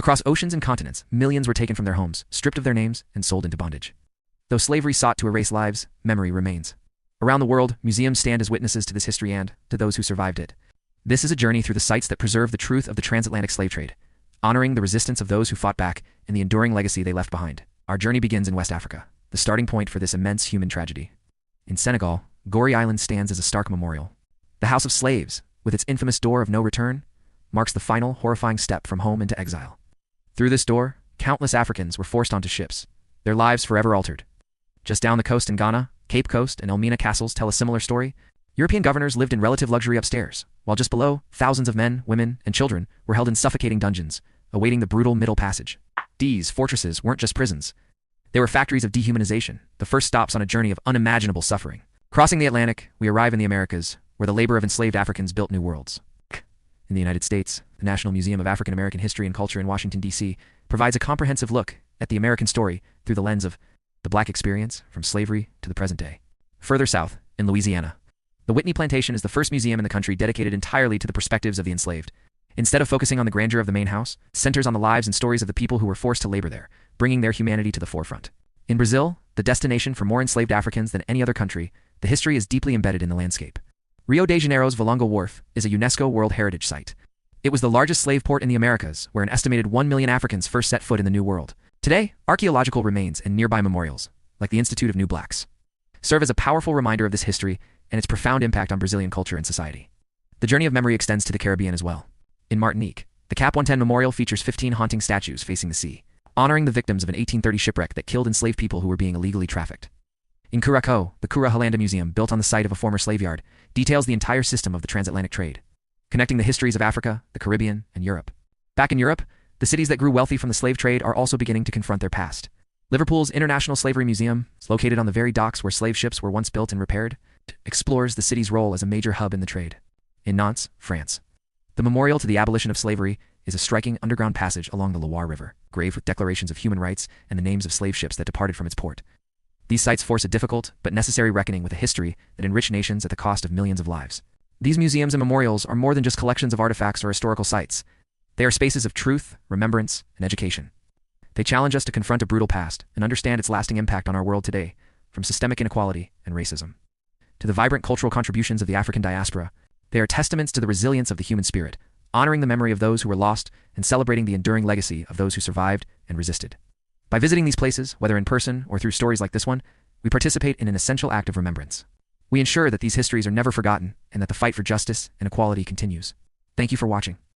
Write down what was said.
Across oceans and continents, millions were taken from their homes, stripped of their names, and sold into bondage. Though slavery sought to erase lives, memory remains. Around the world, museums stand as witnesses to this history and to those who survived it. This is a journey through the sites that preserve the truth of the transatlantic slave trade, honoring the resistance of those who fought back and the enduring legacy they left behind. Our journey begins in West Africa, the starting point for this immense human tragedy. In Senegal, Gorée Island stands as a stark memorial. The House of Slaves, with its infamous door of no return, marks the final, horrifying step from home into exile. Through this door, countless Africans were forced onto ships, their lives forever altered. Just down the coast in Ghana, Cape Coast and Elmina castles tell a similar story. European governors lived in relative luxury upstairs, while just below, thousands of men, women, and children were held in suffocating dungeons, awaiting the brutal Middle Passage. These fortresses weren't just prisons. They were factories of dehumanization, the first stops on a journey of unimaginable suffering. Crossing the Atlantic, we arrive in the Americas, where the labor of enslaved Africans built new worlds. In the United States, the National Museum of African American History and Culture in Washington, D.C., provides a comprehensive look at the American story through the lens of the Black experience from slavery to the present day. Further south, in Louisiana, the Whitney Plantation is the first museum in the country dedicated entirely to the perspectives of the enslaved. Instead of focusing on the grandeur of the main house, it centers on the lives and stories of the people who were forced to labor there, bringing their humanity to the forefront. In Brazil, the destination for more enslaved Africans than any other country, the history is deeply embedded in the landscape. Rio de Janeiro's Valongo Wharf is a UNESCO World Heritage Site. It was the largest slave port in the Americas, where an estimated 1 million Africans first set foot in the New World. Today, archaeological remains and nearby memorials, like the Institute of New Blacks, serve as a powerful reminder of this history and its profound impact on Brazilian culture and society. The journey of memory extends to the Caribbean as well. In Martinique, the Cap 110 Memorial features 15 haunting statues facing the sea, honoring the victims of an 1830 shipwreck that killed enslaved people who were being illegally trafficked. In Curacao, the Cura Holanda Museum, built on the site of a former slave yard, details the entire system of the transatlantic trade, connecting the histories of Africa, the Caribbean, and Europe. Back in Europe, the cities that grew wealthy from the slave trade are also beginning to confront their past. Liverpool's International Slavery Museum, located on the very docks where slave ships were once built and repaired, explores the city's role as a major hub in the trade. In Nantes, France, the Memorial to the Abolition of Slavery is a striking underground passage along the Loire River, graved with declarations of human rights and the names of slave ships that departed from its port. These sites force a difficult but necessary reckoning with a history that enriched nations at the cost of millions of lives. These museums and memorials are more than just collections of artifacts or historical sites. They are spaces of truth, remembrance, and education. They challenge us to confront a brutal past and understand its lasting impact on our world today, from systemic inequality and racism to the vibrant cultural contributions of the African diaspora. They are testaments to the resilience of the human spirit, honoring the memory of those who were lost and celebrating the enduring legacy of those who survived and resisted. By visiting these places, whether in person or through stories like this one, we participate in an essential act of remembrance. We ensure that these histories are never forgotten and that the fight for justice and equality continues. Thank you for watching.